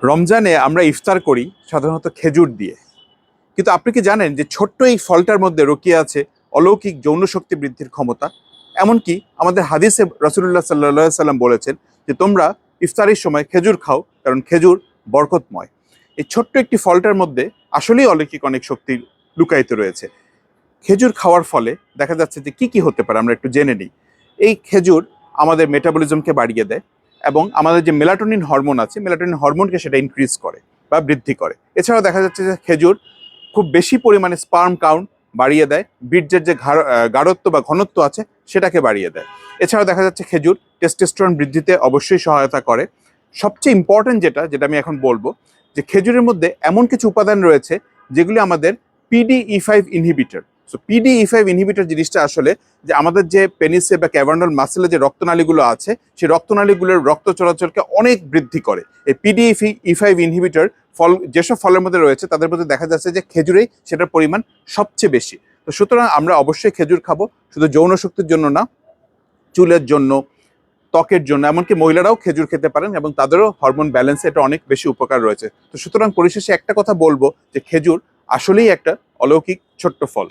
রমজানে আমরা ইফতার করি সাধারণত খেজুর দিয়ে। কিন্তু আপনি কি জানেন যে ছোট্ট এই ফলটার মধ্যে রকিয়ে আছে অলৌকিক যৌন শক্তি বৃদ্ধির ক্ষমতা? এমনকি আমাদের হাদিসে রাসূলুল্লাহ সাল্লাল্লাহু আলাইহি সাল্লাম বলেছেন যে তোমরা ইফতারের সময় খেজুর খাও, কারণ খেজুর বরকতময়। এই ছোট্ট একটি ফলটার মধ্যে আসলেই অলৌকিক অনেক শক্তি লুকায়িত রয়েছে। খেজুর খাওয়ার ফলে দেখা যাচ্ছে যে কি হতে পারে আমরা একটু জেনে নিই। এই খেজুর আমাদের মেটাবলিজমকে বাড়িয়ে দেয় এবং আমাদের যে মেলাটোনিন হরমোন আছে, মেলাটোনিন হরমোনকে সেটা ইনক্রিজ করে বা বৃদ্ধি করে। এছাড়াও দেখা যাচ্ছে যে খেজুর খুব বেশি পরিমাণে স্পার্ম কাউন্ট বাড়িয়ে দেয়, বীর্যের যে গাঢ়ত্ব বা ঘনত্ব আছে সেটাকে বাড়িয়ে দেয়। এছাড়াও দেখা যাচ্ছে খেজুর টেস্টোস্টেরন বৃদ্ধিতে অবশ্যই সহায়তা করে। সবচেয়ে ইম্পর্টেন্ট যেটা আমি এখন বলবো, যে খেজুরের মধ্যে এমন কিছু উপাদান রয়েছে যেগুলি আমাদের PDE5 inhibitor. So PDE5 inhibitor জিনিসটা আসলে যে আমাদের যে পেনিসে বা ক্যাভার্নাল মাসেলে যে রক্তনালীগুলো আছে, সেই রক্তনালীগুলোর রক্ত চলাচলকে অনেক বৃদ্ধি করে। এই PDE5 ইনহিবিটর যেসব ফলের মধ্যে রয়েছে তাদের মধ্যে দেখা যাচ্ছে যে খেজুরেই সেটার পরিমাণ সবচেয়ে বেশি। তো সুতরাং আমরা অবশ্যই খেজুর খাবো, শুধু যৌন শক্তির জন্য না, চুলের জন্য, ত্বকের জন্য, এমনকি মহিলারাও খেজুর খেতে পারেন এবং তাদেরও হরমোন ব্যালেন্সে এটা অনেক বেশি উপকার রয়েছে। তো সুতরাং পরিশেষে একটা কথা বলবো যে খেজুর আসলেই একটা অলৌকিক ছোট্ট ফল।